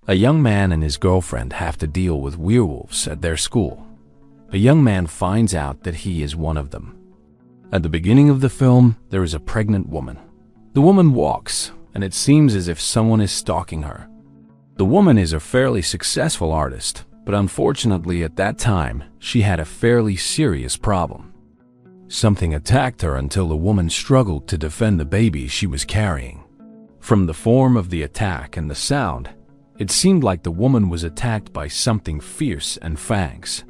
A young man and his girlfriend have to deal with werewolves at their school. A young man finds out that he is one of them. At the beginning of the film, there is a pregnant woman. The woman walks, and it seems as if someone is stalking her. The woman is a fairly successful artist, but unfortunately at that time, she had a fairly serious problem. Something attacked her until the woman struggled to defend the baby she was carrying. From the form of the attack and the sound, it seemed like the woman was attacked by something fierce and fangs.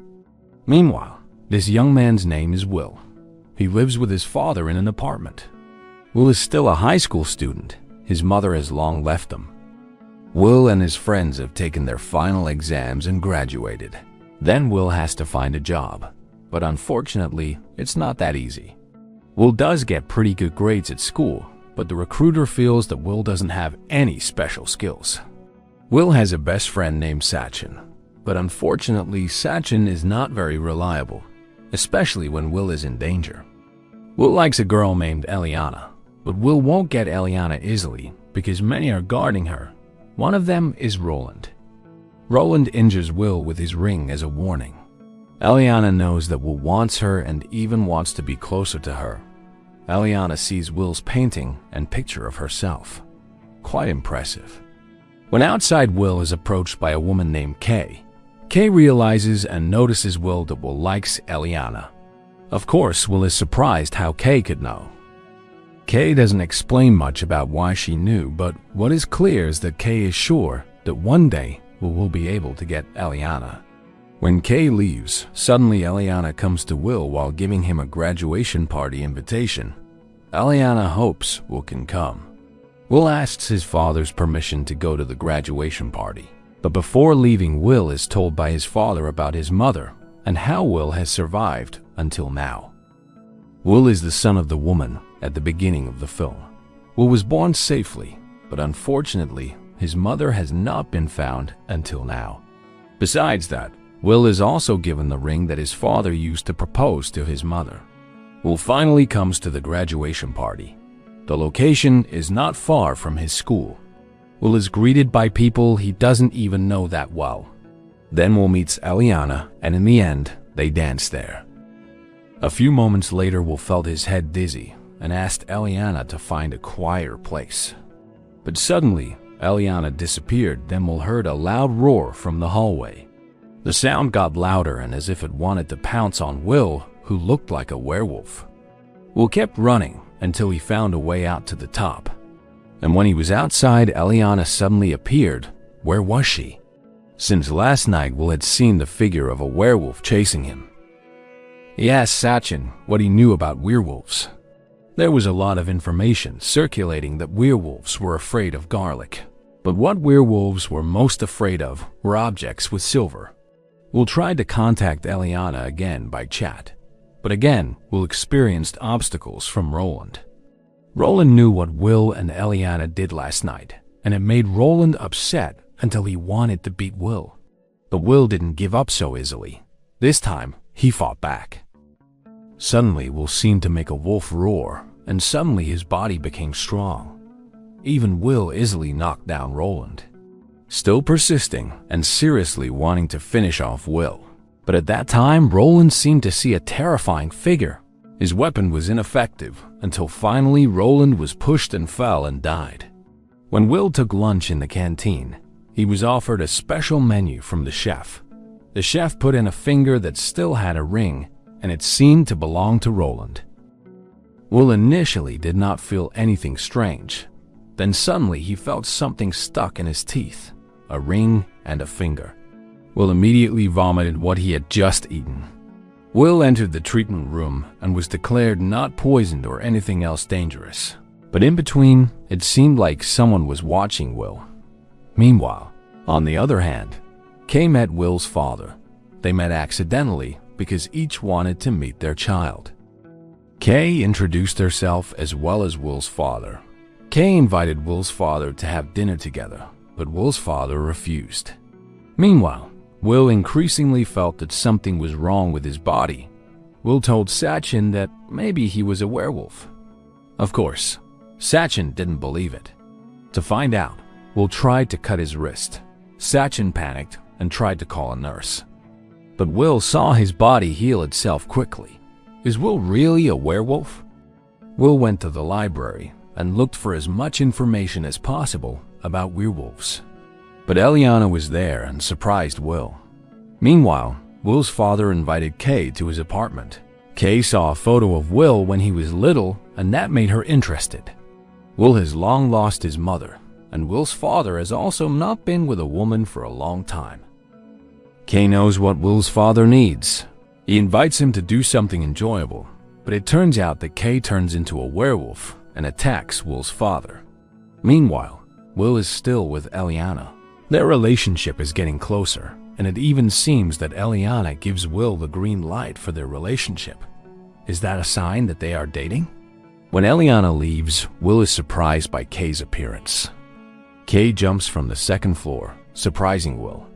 Meanwhile, this young man's name is Will. He lives with his father in an apartment. Will is still a high school student. His mother has long left him. Will and his friends have taken their final exams and graduated. Then Will has to find a job. But unfortunately, it's not that easy. Will does get pretty good grades at school, but the recruiter feels that Will doesn't have any special skills. Will has a best friend named Sachin, but unfortunately Sachin is not very reliable, especially when Will is in danger. Will likes a girl named Eliana, but Will won't get Eliana easily because many are guarding her. One of them is Roland. Roland injures Will with his ring as a warning. Eliana knows that Will wants her and even wants to be closer to her. Eliana sees Will's painting and picture of herself. Quite impressive. When outside, Will is approached by a woman named Kay. Kay realizes and notices Will that Will likes Eliana. Of course, Will is surprised how Kay could know. Kay doesn't explain much about why she knew, but what is clear is that Kay is sure that one day Will will be able to get Eliana. When Kay leaves, suddenly Eliana comes to Will while giving him a graduation party invitation. Eliana hopes Will can come. Will asks his father's permission to go to the graduation party, but before leaving, Will is told by his father about his mother and how Will has survived until now. Will is the son of the woman at the beginning of the film. Will was born safely, but unfortunately, his mother has not been found until now. Besides that, Will is also given the ring that his father used to propose to his mother. Will finally comes to the graduation party. The location is not far from his school. Will is greeted by people he doesn't even know that well. Then Will meets Eliana, and in the end, they dance there. A few moments later, Will felt his head dizzy and asked Eliana to find a quieter place. But suddenly, Eliana disappeared. Then Will heard a loud roar from the hallway. The sound got louder and as if it wanted to pounce on Will, who looked like a werewolf. Will kept running until he found a way out to the top. And when he was outside, Eliana suddenly appeared. Where was she? Since last night, Will had seen the figure of a werewolf chasing him. He asked Sachin what he knew about werewolves. There was a lot of information circulating that werewolves were afraid of garlic. But what werewolves were most afraid of were objects with silver. Will tried to contact Eliana again by chat, but again Will experienced obstacles from Roland. Roland knew what Will and Eliana did last night, and it made Roland upset until he wanted to beat Will. But Will didn't give up so easily. This time, he fought back. Suddenly, Will seemed to make a wolf roar, and suddenly his body became strong. Even Will easily knocked down Roland. Still persisting and seriously wanting to finish off Will. But at that time, Roland seemed to see a terrifying figure. His weapon was ineffective until finally Roland was pushed and fell and died. When Will took lunch in the canteen, he was offered a special menu from the chef. The chef put in a finger that still had a ring, and it seemed to belong to Roland. Will initially did not feel anything strange. Then suddenly he felt something stuck in his teeth. A ring and a finger. Will immediately vomited what he had just eaten. Will entered the treatment room and was declared not poisoned or anything else dangerous. But in between, it seemed like someone was watching Will. Meanwhile, on the other hand, Kay met Will's father. They met accidentally because each wanted to meet their child. Kay introduced herself as well as Will's father. Kay invited Will's father to have dinner together, but Will's father refused. Meanwhile, Will increasingly felt that something was wrong with his body. Will told Sachin that maybe he was a werewolf. Of course, Sachin didn't believe it. To find out, Will tried to cut his wrist. Sachin panicked and tried to call a nurse. But Will saw his body heal itself quickly. Is Will really a werewolf? Will went to the library and looked for as much information as possible about werewolves. But Eliana was there and surprised Will. Meanwhile, Will's father invited Kay to his apartment. Kay saw a photo of Will when he was little, and that made her interested. Will has long lost his mother, and Will's father has also not been with a woman for a long time. Kay knows what Will's father needs. He invites him to do something enjoyable, but it turns out that Kay turns into a werewolf and attacks Will's father. Meanwhile, Will is still with Eliana. Their relationship is getting closer, and it even seems that Eliana gives Will the green light for their relationship. Is that a sign that they are dating? When Eliana leaves, Will is surprised by Kay's appearance. Kay jumps from the second floor, surprising Will.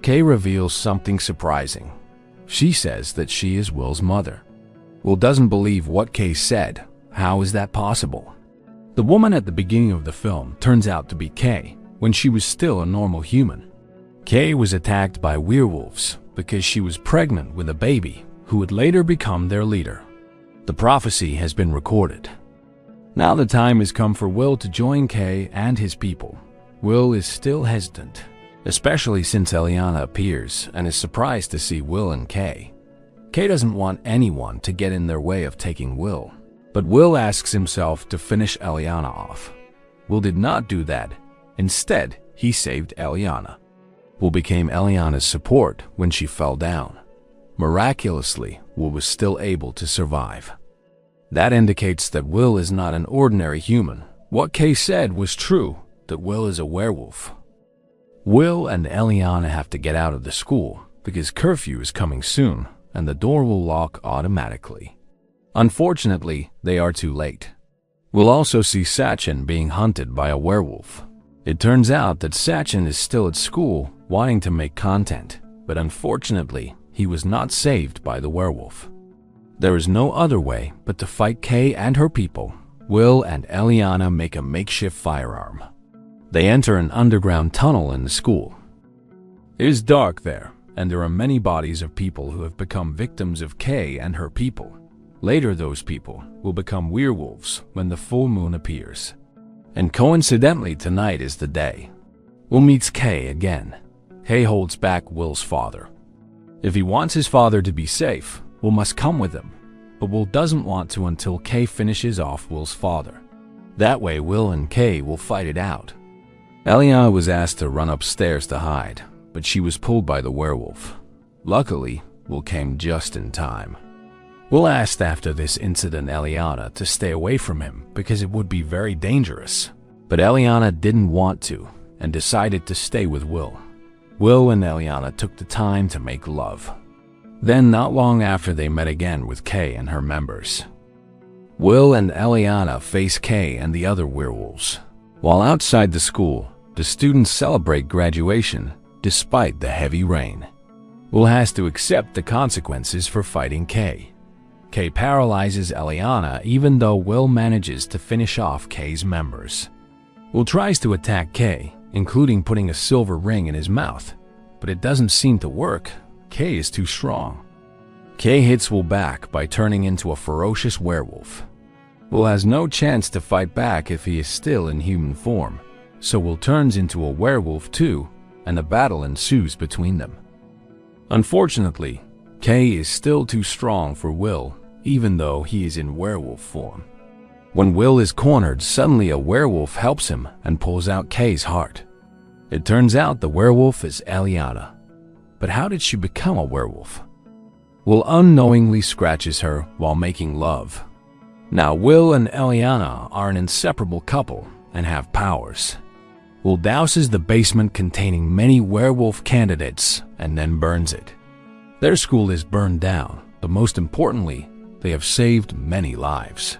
Kay reveals something surprising. She says that she is Will's mother. Will doesn't believe what Kay said. How is that possible? The woman at the beginning of the film turns out to be Kay when she was still a normal human. Kay was attacked by werewolves because she was pregnant with a baby who would later become their leader. The prophecy has been recorded. Now the time has come for Will to join Kay and his people. Will is still hesitant, especially since Eliana appears and is surprised to see Will and Kay. Kay doesn't want anyone to get in their way of taking Will, but Will asks himself to finish Eliana off. Will did not do that. Instead, he saved Eliana. Will became Eliana's support when she fell down. Miraculously, Will was still able to survive. That indicates that Will is not an ordinary human. What Kay said was true, that Will is a werewolf. Will and Eliana have to get out of the school because curfew is coming soon and the door will lock automatically. Unfortunately, they are too late. We'll also see Sachin being hunted by a werewolf. It turns out that Sachin is still at school wanting to make content, but unfortunately, he was not saved by the werewolf. There is no other way but to fight Kay and her people. Will and Eliana make a makeshift firearm. They enter an underground tunnel in the school. It is dark there, and there are many bodies of people who have become victims of Kay and her people. Later, those people will become werewolves when the full moon appears. And coincidentally, tonight is the day. Will meets Kay again. Kay holds back Will's father. If he wants his father to be safe, Will must come with him, but Will doesn't want to until Kay finishes off Will's father. That way, Will and Kay will fight it out. Eliana was asked to run upstairs to hide, but she was pulled by the werewolf. Luckily, Will came just in time. Will asked after this incident Eliana to stay away from him because it would be very dangerous. But Eliana didn't want to and decided to stay with Will. Will and Eliana took the time to make love. Then, not long after, they met again with Kay and her members. Will and Eliana face Kay and the other werewolves. While outside the school, the students celebrate graduation despite the heavy rain. Will has to accept the consequences for fighting Kay. Kay paralyzes Eliana even though Will manages to finish off Kay's members. Will tries to attack Kay, including putting a silver ring in his mouth, but it doesn't seem to work. Kay is too strong. Kay hits Will back by turning into a ferocious werewolf. Will has no chance to fight back if he is still in human form, so Will turns into a werewolf too, and a battle ensues between them. Unfortunately, Kay is still too strong for Will, even though he is in werewolf form. When Will is cornered, suddenly a werewolf helps him and pulls out Kay's heart. It turns out the werewolf is Eliana. But how did she become a werewolf? Will unknowingly scratches her while making love. Now Will and Eliana are an inseparable couple and have powers. Will douses the basement containing many werewolf candidates and then burns it. Their school is burned down, but most importantly, they have saved many lives.